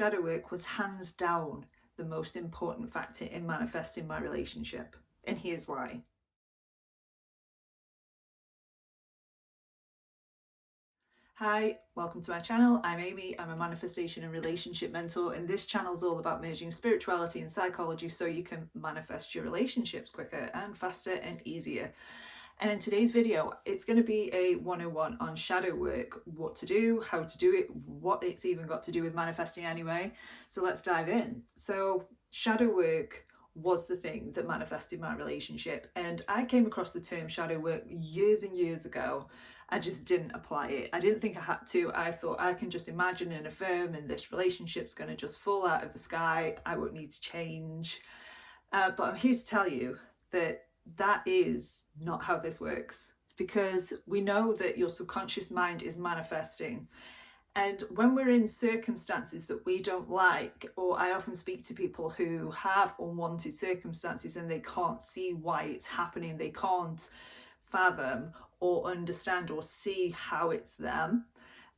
shadow work was hands down the most important factor in manifesting my relationship. And here's why. Hi, welcome to my channel. I'm Amy. I'm a manifestation and relationship mentor, and this channel is all about merging spirituality and psychology so you can manifest your relationships quicker and faster and easier. And in today's video, it's going to be a 101 on shadow work, what to do, how to do it, what it's even got to do with manifesting anyway. So let's dive in. So shadow work was the thing that manifested my relationship, and I came across the term shadow work years and years ago. I just didn't apply it. I didn't think I had to. I thought I can just imagine and affirm, and this relationship's going to just fall out of the sky. I won't need to change. But I'm here to tell you that that is not how this works, because we know that your subconscious mind is manifesting. And when we're in circumstances that we don't like, or I often speak to people who have unwanted circumstances and they can't see why it's happening, they can't fathom or understand or see how it's them.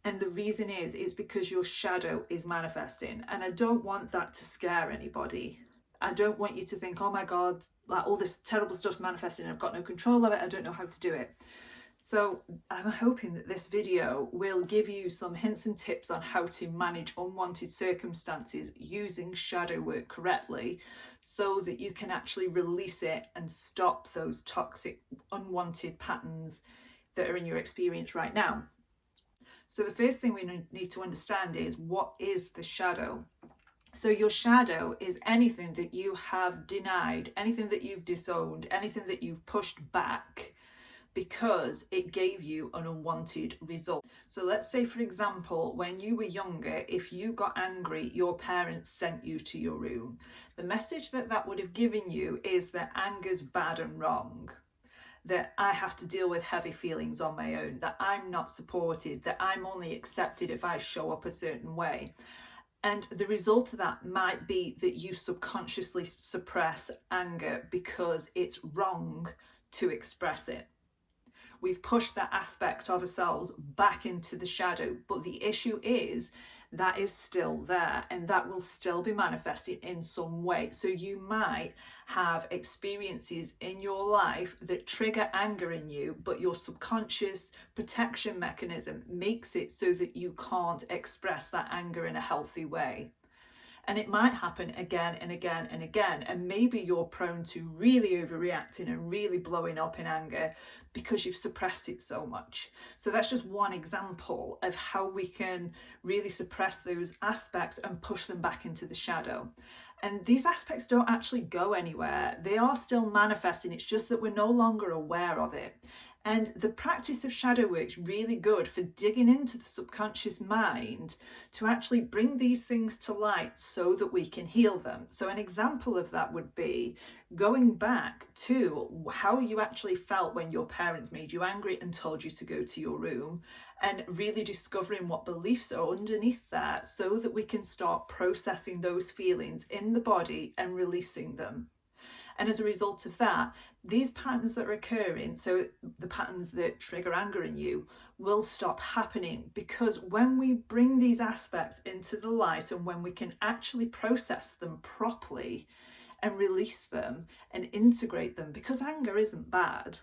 And the reason is because your shadow is manifesting. And I don't want that to scare anybody. I don't want you to think, oh my God, like all this terrible stuff's manifesting and I've got no control of it. I don't know how to do it. So I'm hoping that this video will give you some hints and tips on how to manage unwanted circumstances using shadow work correctly, so that you can actually release it and stop those toxic, unwanted patterns that are in your experience right now. So the first thing we need to understand is, what is the shadow? So your shadow is anything that you have denied, anything that you've disowned, anything that you've pushed back because it gave you an unwanted result. So let's say, for example, when you were younger, if you got angry, your parents sent you to your room. The message that would have given you is that anger's bad and wrong, that I have to deal with heavy feelings on my own, that I'm not supported, that I'm only accepted if I show up a certain way. And the result of that might be that you subconsciously suppress anger because it's wrong to express it. We've pushed that aspect of ourselves back into the shadow, but the issue is that is still there, and that will still be manifested in some way. So you might have experiences in your life that trigger anger in you, but your subconscious protection mechanism makes it so that you can't express that anger in a healthy way. And it might happen again and again and again. And maybe you're prone to really overreacting and really blowing up in anger because you've suppressed it so much. So that's just one example of how we can really suppress those aspects and push them back into the shadow. And these aspects don't actually go anywhere. They are still manifesting. It's just that we're no longer aware of it. And the practice of shadow work is really good for digging into the subconscious mind to actually bring these things to light so that we can heal them. So an example of that would be going back to how you actually felt when your parents made you angry and told you to go to your room, and really discovering what beliefs are underneath that so that we can start processing those feelings in the body and releasing them. And as a result of that, these patterns that are occurring, so the patterns that trigger anger in you, will stop happening. Because when we bring these aspects into the light and when we can actually process them properly and release them and integrate them, because anger isn't bad.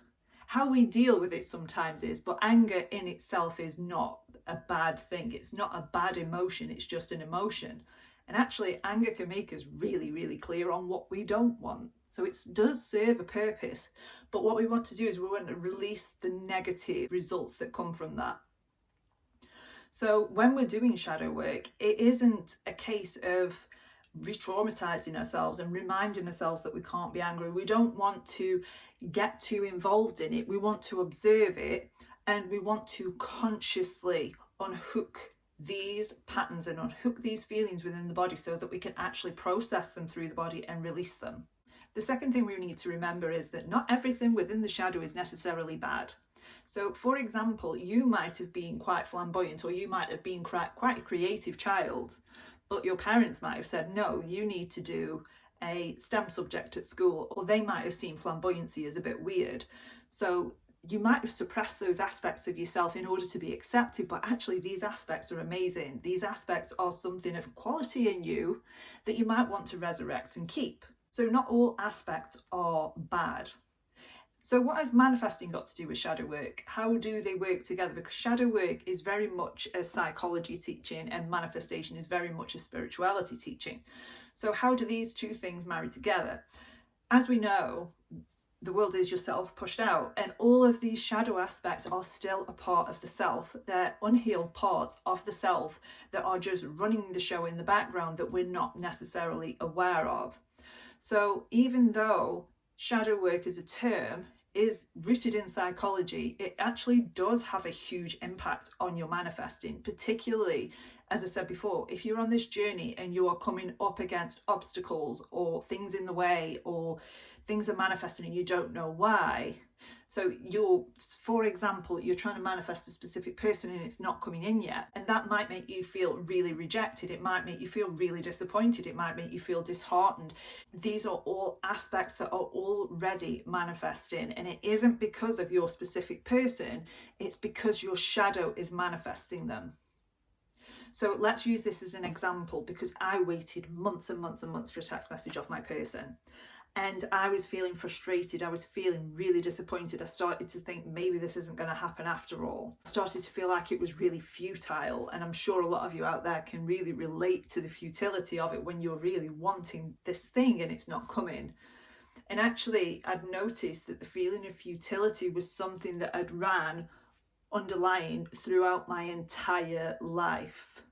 How we deal with it sometimes is, but anger in itself is not a bad thing. It's not a bad emotion, it's just an emotion. And actually, anger can make us really, really clear on what we don't want. So it does serve a purpose. But what we want to do is we want to release the negative results that come from that. So when we're doing shadow work, it isn't a case of re-traumatizing ourselves and reminding ourselves that we can't be angry. We don't want to get too involved in it. We want to observe it, and we want to consciously unhook these patterns and unhook these feelings within the body so that we can actually process them through the body and release them. The second thing we need to remember is that not everything within the shadow is necessarily bad. So, for example, you might have been quite flamboyant, or you might have been quite a creative child, but your parents might have said, no, you need to do a STEM subject at school, or they might have seen flamboyancy as a bit weird. So you might have suppressed those aspects of yourself in order to be accepted, but actually these aspects are amazing. These aspects are something of quality in you that you might want to resurrect and keep. So not all aspects are bad. So what has manifesting got to do with shadow work? How do they work together? Because shadow work is very much a psychology teaching and manifestation is very much a spirituality teaching. So how do these two things marry together? As we know, the world is yourself pushed out, and all of these shadow aspects are still a part of the self. They're unhealed parts of the self that are just running the show in the background that we're not necessarily aware of. So even though shadow work as a term is rooted in psychology, it actually does have a huge impact on your manifesting, particularly, as I said before, if you're on this journey and you are coming up against obstacles or things in the way, or things are manifesting and you don't know why. So for example, you're trying to manifest a specific person and it's not coming in yet. And that might make you feel really rejected. It might make you feel really disappointed. It might make you feel disheartened. These are all aspects that are already manifesting. And it isn't because of your specific person. It's because your shadow is manifesting them. So let's use this as an example, because I waited months and months and months for a text message off my person. And I was feeling frustrated. I was feeling really disappointed. I started to think maybe this isn't going to happen after all. I started to feel like it was really futile. And I'm sure a lot of you out there can really relate to the futility of it when you're really wanting this thing and it's not coming. And actually, I'd noticed that the feeling of futility was something that had ran underlying throughout my entire life.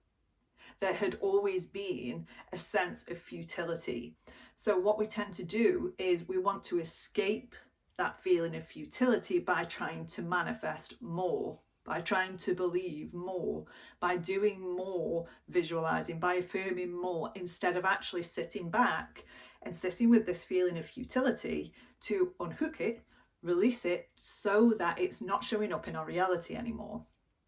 There had always been a sense of futility. So what we tend to do is we want to escape that feeling of futility by trying to manifest more, by trying to believe more, by doing more visualizing, by affirming more, instead of actually sitting back and sitting with this feeling of futility to unhook it, release it, so that it's not showing up in our reality anymore.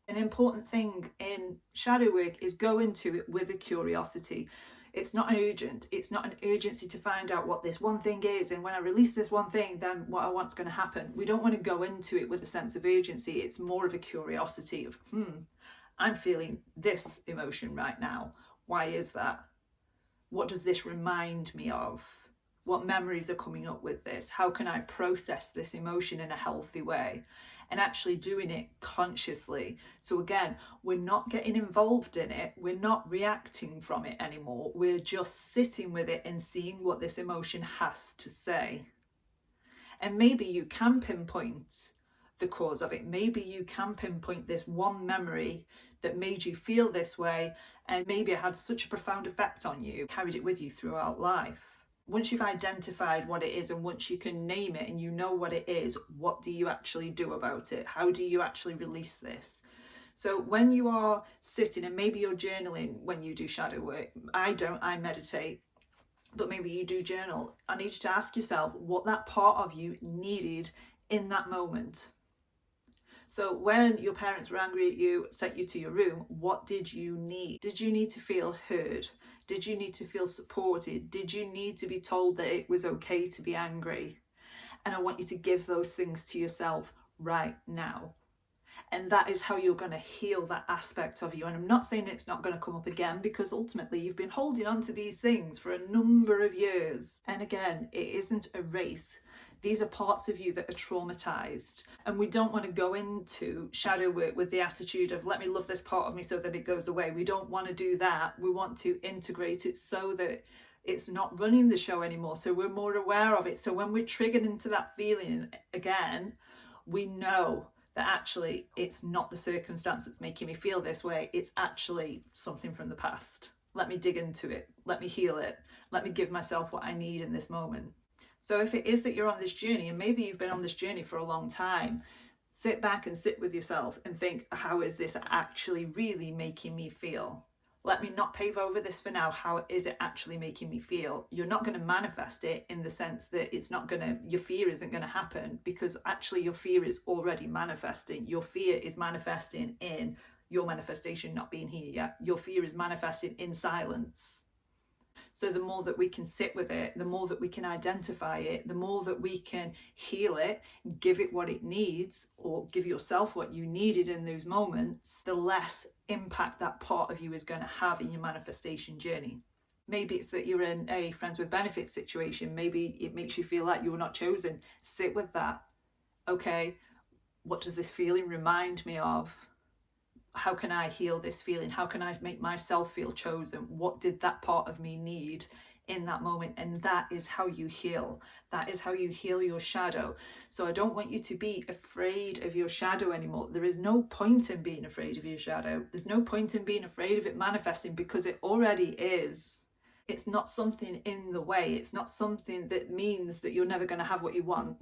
An important thing in shadow work is go into it with a curiosity. It's not urgent. It's not an urgency to find out what this one thing is, and when I release this one thing, then what I want's going to happen. We don't want to go into it with a sense of urgency. It's more of a curiosity of, I'm feeling this emotion right now. Why is that? What does this remind me of? What memories are coming up with this? How can I process this emotion in a healthy way? And actually doing it consciously. So again, we're not getting involved in it. We're not reacting from it anymore. We're just sitting with it and seeing what this emotion has to say. And maybe you can pinpoint the cause of it. Maybe you can pinpoint this one memory that made you feel this way, and maybe it had such a profound effect on you, carried it with you throughout life. Once you've identified what it is and once you can name it and you know what it is, what do you actually do about it? How do you actually release this? So when you are sitting, and maybe you're journaling when you do shadow work, I don't, I meditate, but maybe you do journal. I need you to ask yourself what that part of you needed in that moment. So when your parents were angry at you, sent you to your room, what did you need? Did you need to feel heard? Did you need to feel supported? Did you need to be told that it was okay to be angry? And I want you to give those things to yourself right now. And that is how you're going to heal that aspect of you. And I'm not saying it's not going to come up again, because ultimately you've been holding on to these things for a number of years. And again, it isn't a race. These are parts of you that are traumatized. And we don't want to go into shadow work with the attitude of, let me love this part of me so that it goes away. We don't want to do that. We want to integrate it so that it's not running the show anymore. So we're more aware of it. So when we're triggered into that feeling again, we know that actually it's not the circumstance that's making me feel this way. It's actually something from the past. Let me dig into it. Let me heal it. Let me give myself what I need in this moment. So if it is that you're on this journey, and maybe you've been on this journey for a long time, sit back and sit with yourself and think, how is this actually really making me feel? Let me not pave over this for now. How is it actually making me feel? You're not going to manifest it in the sense that it's not going to, your fear isn't going to happen, because actually your fear is already manifesting. Your fear is manifesting in your manifestation not being here yet. Your fear is manifesting in silence. So the more that we can sit with it, the more that we can identify it, the more that we can heal it, give it what it needs, or give yourself what you needed in those moments, the less impact that part of you is going to have in your manifestation journey. Maybe it's that you're in a friends with benefits situation. Maybe it makes you feel like you were not chosen. Sit with that. Okay, what does this feeling remind me of? How can I heal this feeling? How can I make myself feel chosen? What did that part of me need in that moment? And that is how you heal. That is how you heal your shadow. So I don't want you to be afraid of your shadow anymore. There is no point in being afraid of your shadow. There's no point in being afraid of it manifesting, because it already is. It's not something in the way. It's not something that means that you're never going to have what you want.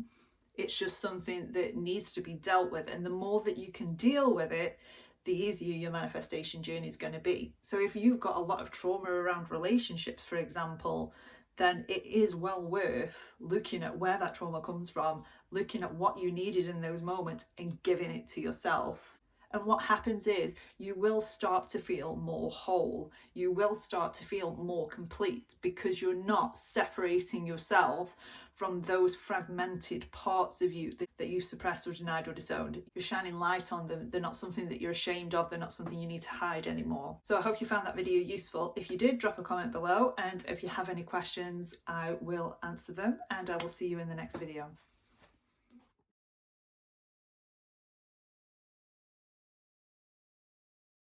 It's just something that needs to be dealt with. And the more that you can deal with it, the easier your manifestation journey is going to be. So if you've got a lot of trauma around relationships, for example, then it is well worth looking at where that trauma comes from, looking at what you needed in those moments and giving it to yourself. And what happens is you will start to feel more whole. You will start to feel more complete, because you're not separating yourself from those fragmented parts of you that you suppressed or denied or disowned. You're shining light on them. They're not something that you're ashamed of. They're not something you need to hide anymore. So I hope you found that video useful. If you did, drop a comment below, and if you have any questions, I will answer them, and I will see you in the next video.